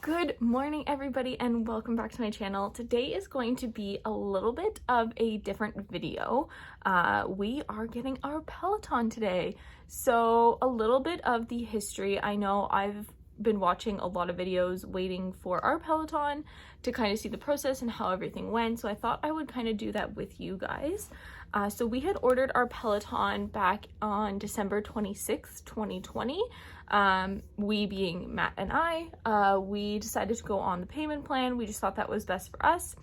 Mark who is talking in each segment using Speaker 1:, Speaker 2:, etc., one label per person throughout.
Speaker 1: Good morning, everybody, and welcome back to my channel. Today is going to be a little bit of a different video. We are getting our Peloton today. So a little bit of the history. I know I've been watching a lot of videos waiting for our Peloton to kind of see the process and how everything went. So I thought I would kind of do that with you guys. So we had ordered our Peloton back on December 26th, 2020. We being Matt and I, we decided to go on the payment plan. We just thought that was best for us.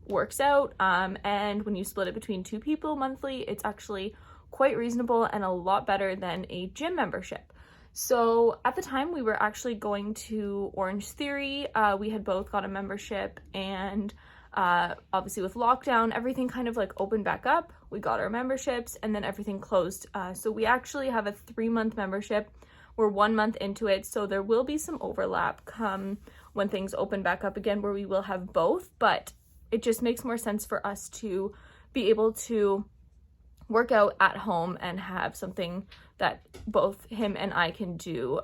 Speaker 1: Works out. And when you split it between two people monthly, it's actually quite reasonable and a lot better than a gym membership. So at the time we were actually going to Orange Theory. We had both got a membership, and obviously with lockdown, everything kind of like opened back up. We got our memberships and then everything closed. So we actually have a 3-month membership. We're 1 month into it, so there will be some overlap come when things open back up again where we will have both, but it just makes more sense for us to be able to work out at home and have something that both him and I can do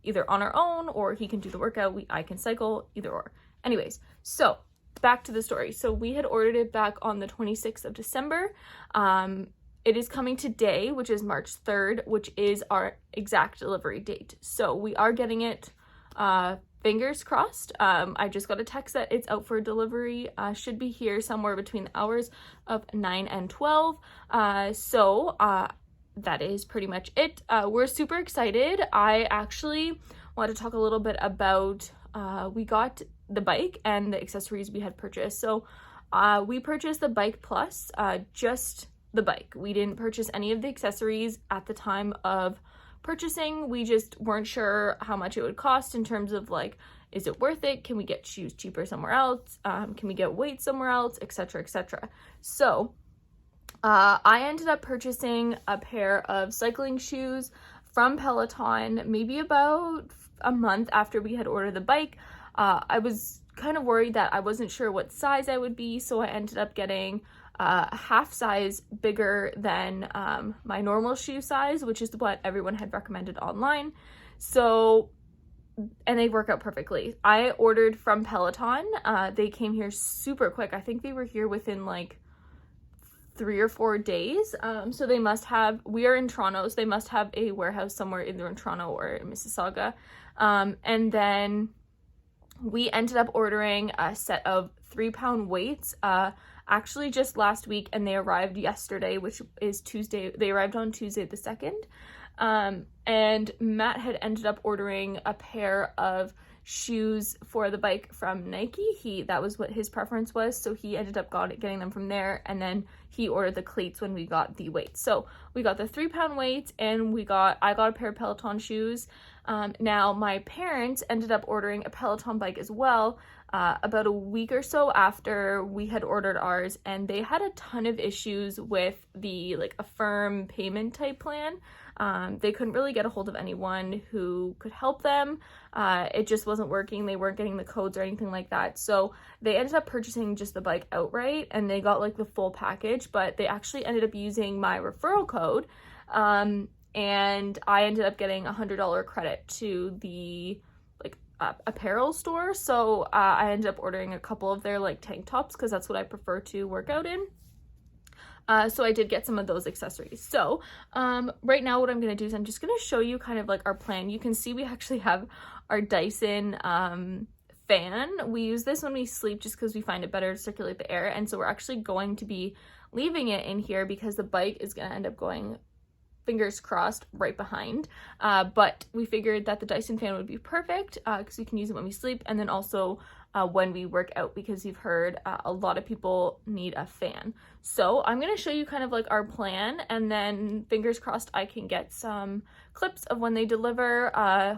Speaker 1: either on our own, or he can do the workout, I can cycle, either or. Anyways, so back to the story. So we had ordered it back on the 26th of December. It is coming today, which is March 3rd, which is our exact delivery date. So we are getting it, fingers crossed. I just got a text that it's out for delivery. Should be here somewhere between the hours of 9 and 12. That is pretty much it. We're super excited. I actually want to talk a little bit about, we got the bike and the accessories we had purchased. So we purchased the bike plus, just the bike. We didn't purchase any of the accessories at the time of purchasing. We just weren't sure how much it would cost in terms of like, is it worth it? Can we get shoes cheaper somewhere else? Can we get weights somewhere else, etc., etc. So I ended up purchasing a pair of cycling shoes from Peloton maybe about a month after we had ordered the bike. I was kind of worried that I wasn't sure what size I would be, so I ended up getting a half size bigger than my normal shoe size, which is what everyone had recommended online. So, and they work out perfectly. I ordered from Peloton. They came here super quick. I think they were here within like 3 or 4 days. So they must have, we are in Toronto, so they must have a warehouse somewhere either in Toronto or in Mississauga. And then we ended up ordering a set of 3-pound weights, actually just last week, and they arrived yesterday, which is Tuesday. They arrived on Tuesday the 2nd. And Matt had ended up ordering a pair of shoes for the bike from Nike. That was what his preference was, so he ended up getting them from there, and then he ordered the cleats when we got the weights. So we got the 3-pound weights, and I got a pair of Peloton shoes. Now my parents ended up ordering a Peloton bike as well, about a week or so after we had ordered ours, and they had a ton of issues with the like Affirm payment type plan. They couldn't really get a hold of anyone who could help them. It just wasn't working. They weren't getting the codes or anything like that. So they ended up purchasing just the bike outright, and they got like the full package, but they actually ended up using my referral code. And I ended up getting $100 credit to the apparel store. So I ended up ordering a couple of their like tank tops because that's what I prefer to work out in. So I did get some of those accessories. So right now what I'm going to do is I'm just going to show you kind of like our plan. You can see we actually have our Dyson fan. We use this when we sleep just because we find it better to circulate the air. And so we're actually going to be leaving it in here because the bike is going to end up going, fingers crossed, right behind. But we figured that the Dyson fan would be perfect because we can use it when we sleep, and then also when we work out, because you've heard a lot of people need a fan. So I'm going to show you kind of like our plan, and then fingers crossed I can get some clips of when they deliver.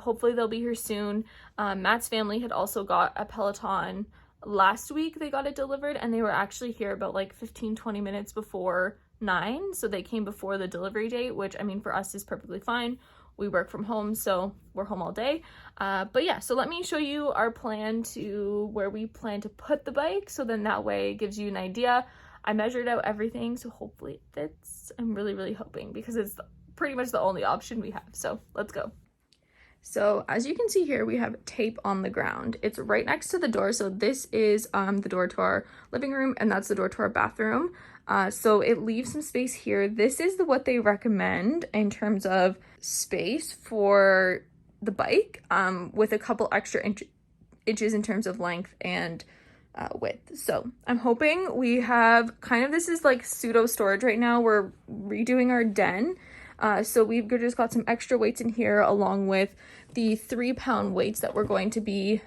Speaker 1: Hopefully they'll be here soon. Matt's family had also got a Peloton last week. They got it delivered, and they were actually here about like 15-20 minutes before 9, so they came before the delivery date, which I mean for us is perfectly fine. We work from home, so we're home all day. But yeah, so let me show you our plan to where we plan to put the bike, so then that way it gives you an idea. I measured out everything, so hopefully it fits. I'm really hoping, because it's pretty much the only option we have. So let's go. So as you can see here, we have tape on the ground. It's right next to the door. So this is the door to our living room, and that's the door to our bathroom. So it leaves some space here. This is what they recommend in terms of space for the bike, with a couple extra inches in terms of length and width. So I'm hoping we have kind of, this is like pseudo storage right now. We're redoing our den. So we've just got some extra weights in here along with the 3-pound weights that we're going to be,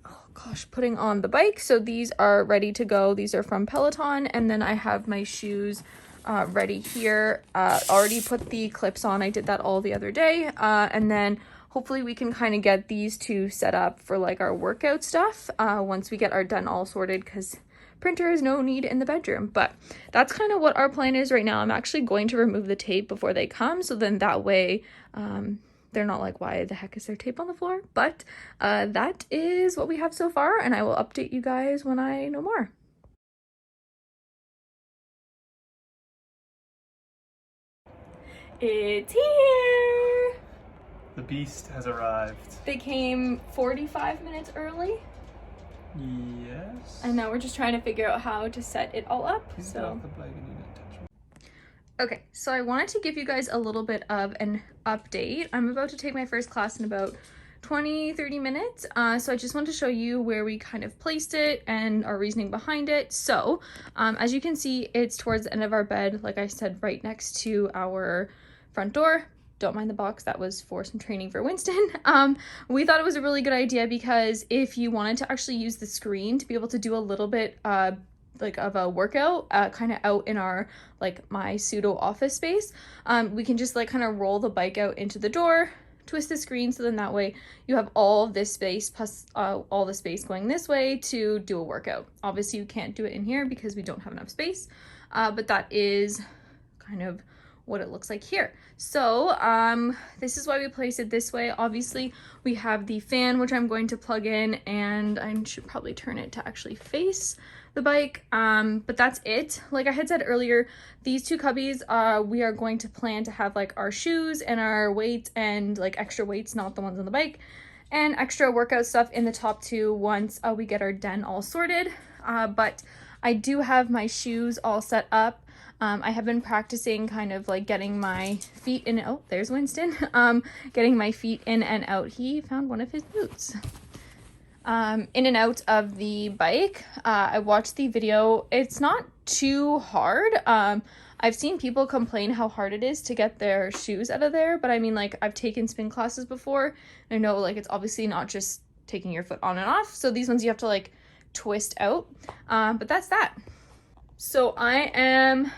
Speaker 1: oh gosh, putting on the bike. So these are ready to go. These are from Peloton. And then I have my shoes ready here. Already put the clips on. I did that all the other day. And then hopefully we can kind of get these two set up for like our workout stuff once we get our den all sorted, because printer is no need in the bedroom. But that's kind of what our plan is right now. I'm actually going to remove the tape before they come, so then that way they're not like, why the heck is there tape on the floor? But that is what we have so far, and I will update you guys when I know more. It's here!
Speaker 2: The beast has arrived.
Speaker 1: They came 45 minutes early.
Speaker 2: Yes.
Speaker 1: And now we're just trying to figure out how to set it all up.
Speaker 2: Please get off the bike and you didn't touch me.
Speaker 1: Okay, so I wanted to give you guys a little bit of an update. I'm about to take my first class in about 20-30 minutes. So I just want to show you where we kind of placed it and our reasoning behind it. So as you can see, it's towards the end of our bed, like I said, right next to our front door. Don't mind the box, that was for some training for Winston. We thought it was a really good idea because if you wanted to actually use the screen to be able to do a little bit like of a workout kind of out in our like my pseudo office space, we can just like kind of roll the bike out into the door, twist the screen, so then that way you have all of this space plus all the space going this way to do a workout. Obviously you can't do it in here because we don't have enough space, but that is kind of what it looks like here. So this is why we place it this way. Obviously we have the fan, which I'm going to plug in, and I should probably turn it to actually face the bike, but that's it. Like I had said earlier, these two cubbies we are going to plan to have like our shoes and our weights and like extra weights, not the ones on the bike, and extra workout stuff in the top two once we get our den all sorted. But I do have my shoes all set up. I have been practicing kind of like getting my feet in. Oh, there's Winston. Getting my feet in and out. He found one of his boots. In and out of the bike. I watched the video. It's not too hard. I've seen people complain how hard it is to get their shoes out of there, but I mean, like, I've taken spin classes before. I know, like, it's obviously not just taking your foot on and off. So these ones you have to like twist out. But that's that. So I am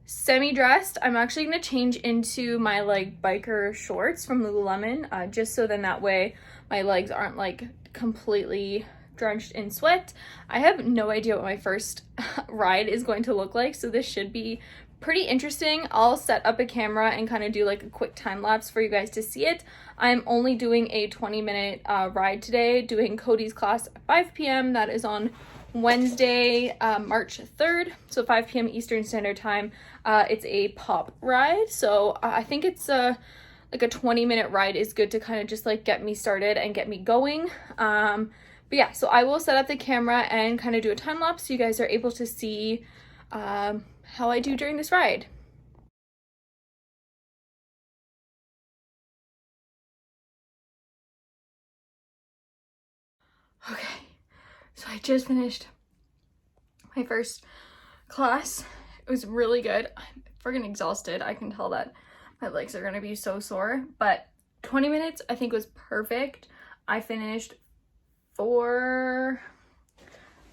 Speaker 1: semi-dressed. I'm actually going to change into my like biker shorts from Lululemon, just so then that way my legs aren't like completely drenched in sweat. I have no idea what my first ride is going to look like, so this should be pretty interesting. I'll set up a camera and kind of do like a quick time lapse for you guys to see it. I'm only doing a 20-minute ride today, doing Cody's class at 5 p.m. That is on Wednesday, March 3rd, so 5 p.m. Eastern Standard Time. It's a pop ride, so I think it's like a 20-minute ride is good to kind of just like get me started and get me going. But yeah, so I will set up the camera and kind of do a time lapse so you guys are able to see how I do during this ride. Okay, so I just finished my first class. It was really good. I'm friggin' exhausted. I can tell that my legs are gonna be so sore, but 20 minutes I think was perfect. I finished for,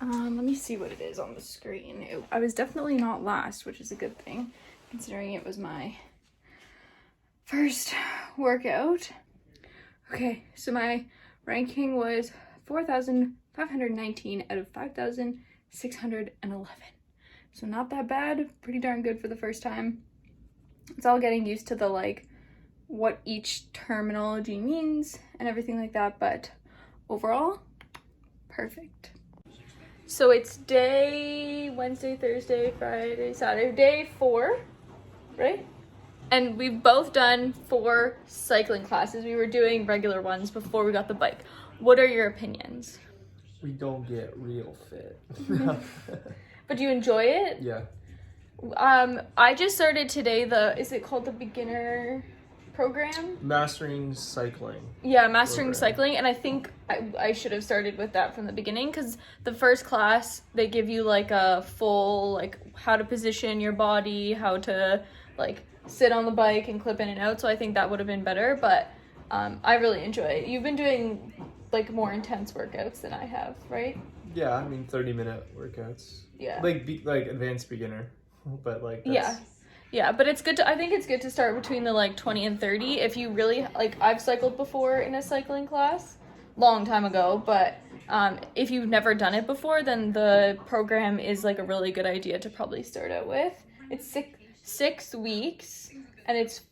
Speaker 1: let me see what it is on the screen. I was definitely not last, which is a good thing considering it was my first workout. Okay, so my ranking was 4,519 out of 5,611. So not that bad, pretty darn good for the first time. It's all getting used to the like what each terminology means and everything like that, but overall, perfect. So it's day Wednesday, Thursday, Friday, Saturday, day 4, right? And we've both done 4 cycling classes. We were doing regular ones before we got the bike. What are your opinions?
Speaker 2: We don't get real fit.
Speaker 1: But do you enjoy it?
Speaker 2: Yeah.
Speaker 1: I just started today is it called the beginner program?
Speaker 2: Mastering cycling.
Speaker 1: Yeah, mastering
Speaker 2: program.
Speaker 1: cycling, and I think I should have started with that from the beginning, because the first class they give you like a full like how to position your body, how to like sit on the bike and clip in and out. So I think that would have been better, but I really enjoy it. You've been doing like more intense workouts than I have, right?
Speaker 2: Yeah, I mean 30-minute workouts.
Speaker 1: Yeah.
Speaker 2: Like advanced beginner, but like that's...
Speaker 1: Yeah, but it's good to, I think it's good to start between the like 20 and 30 if you really like. I've cycled before in a cycling class long time ago, but if you've never done it before, then the program is like a really good idea to probably start out with. It's 6 weeks and it's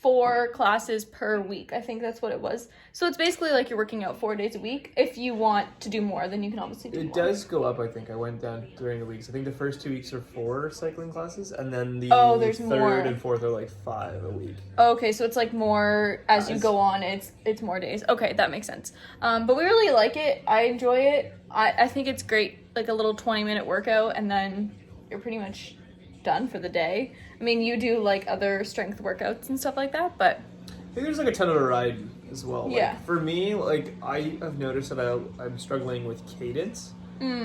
Speaker 1: 4 classes per week. I think that's what it was. So it's basically like you're working out 4 days a week. If you want to do more, then you can obviously do more.
Speaker 2: It does go up, I think. I went down during the weeks. I think the first 2 weeks are 4 cycling classes, and then the
Speaker 1: there's
Speaker 2: third
Speaker 1: more.
Speaker 2: and fourth are like 5 a week.
Speaker 1: Okay, so it's like more as you go on. It's more days. Okay, that makes sense. But we really like it. I enjoy it. I think it's great. Like a little 20-minute workout, and then you're pretty much done for the day. I mean, you do like other strength workouts and stuff like that, but
Speaker 2: I think there's like a ton of variety as well. Like,
Speaker 1: yeah.
Speaker 2: For me, like I have noticed that I'm struggling with cadence.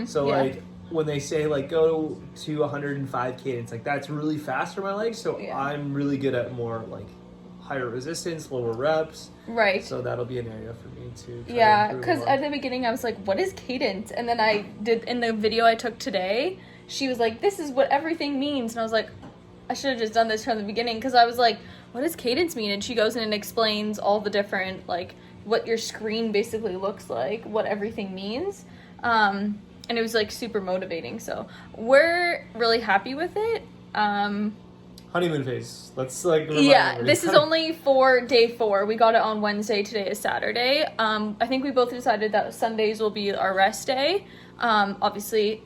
Speaker 2: So
Speaker 1: yeah.
Speaker 2: like when they say like go to 105 cadence, like that's really fast for my legs. So
Speaker 1: Yeah.
Speaker 2: I'm really good at more like higher resistance, lower reps.
Speaker 1: Right.
Speaker 2: So that'll be an area for me to try
Speaker 1: Yeah,
Speaker 2: to improve
Speaker 1: because
Speaker 2: on.
Speaker 1: at the beginning I was like, what is cadence? And then I did, in the video I took today, she was like, this is what everything means. And I was like, I should have just done this from the beginning, because I was like, what does cadence mean? And she goes in and explains all the different, like, what your screen basically looks like, what everything means. And it was, like, super motivating. So we're really happy with it.
Speaker 2: Honeymoon phase. Let's like remind
Speaker 1: Yeah,
Speaker 2: everybody.
Speaker 1: this is only for day 4. We got it on Wednesday. Today is Saturday. I think we both decided that Sundays will be our rest day. Obviously,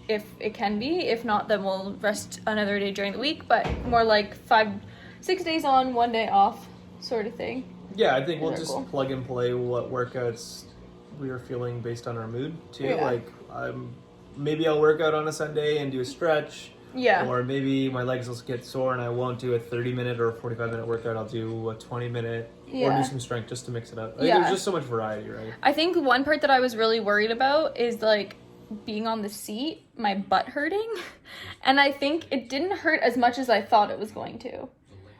Speaker 1: if it can be. If not, then we'll rest another day during the week, but more like 5-6 days on, 1 day off sort of thing.
Speaker 2: Yeah, I think we'll
Speaker 1: Those are
Speaker 2: just
Speaker 1: cool.
Speaker 2: plug and play what workouts we are feeling based on our mood too.
Speaker 1: Yeah.
Speaker 2: Like maybe I'll work out on a Sunday and do a stretch.
Speaker 1: Yeah.
Speaker 2: Or maybe my legs will get sore and I won't do a 30-minute or a 45-minute workout. I'll do a 20-minute or
Speaker 1: Yeah.
Speaker 2: do some strength just to mix it up. I think
Speaker 1: Yeah.
Speaker 2: there's just so much variety, right?
Speaker 1: I think one part that I was really worried about is like being on the seat, my butt hurting. And I think it didn't hurt as much as I thought it was going to.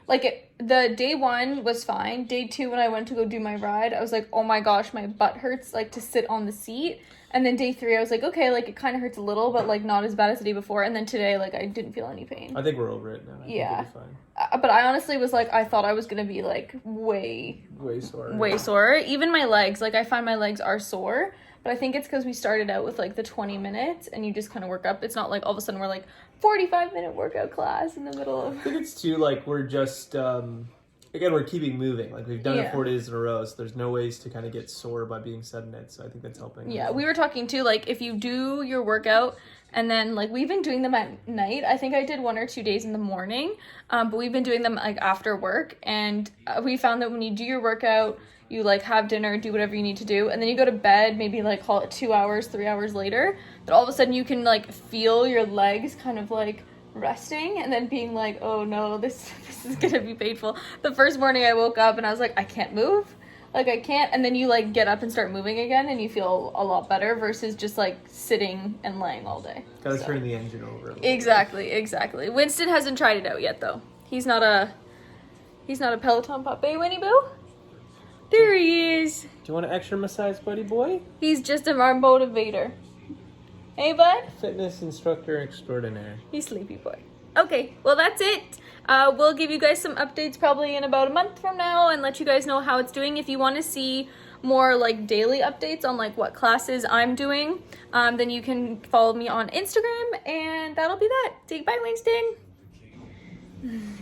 Speaker 1: Like the day 1 was fine. Day 2, when I went to go do my ride, I was like, oh my gosh, my butt hurts like to sit on the seat. And then day 3, I was like, okay, like it kind of hurts a little, but like not as bad as the day before. And then today, like I didn't feel any pain.
Speaker 2: I think we're over it now. I
Speaker 1: Yeah.
Speaker 2: think it'll be fine.
Speaker 1: But I honestly was like, I thought I was going to be like way sore. Even my legs, like I find my legs are sore. But I think it's because we started out with like the 20 minutes and you just kind of work up. It's not like all of a sudden we're like 45-minute workout class in the middle of...
Speaker 2: I think it's too like we're just, again, we're keeping moving. Like we've done it 4 days in a row, so there's no ways to kind of get sore by being sedent. So I think that's helping.
Speaker 1: Yeah, we were talking too, like if you do your workout and then like we've been doing them at night. I think I did 1 or 2 days in the morning, but we've been doing them like after work. And we found that when you do your workout, you like have dinner, do whatever you need to do, and then you go to bed, maybe like call it 2 hours, 3 hours later, but all of a sudden you can like feel your legs kind of like resting and then being like, oh no, this is gonna be painful. The first morning I woke up and I was like, I can't move. Like I can't, and then you like get up and start moving again and you feel a lot better versus just like sitting and laying all day.
Speaker 2: Gotta turn the engine over.
Speaker 1: Exactly. Winston hasn't tried it out yet though. He's not a Peloton puppy, Winnie Boo. There he is.
Speaker 2: Do you want an extra massage, buddy boy?
Speaker 1: He's just our motivator. Hey, bud?
Speaker 2: Fitness instructor extraordinaire.
Speaker 1: He's sleepy boy. Okay, well, that's it. We'll give you guys some updates probably in about a month from now and let you guys know how it's doing. If you want to see more like daily updates on like what classes I'm doing, then you can follow me on Instagram, and that'll be that. Say bye, Winston.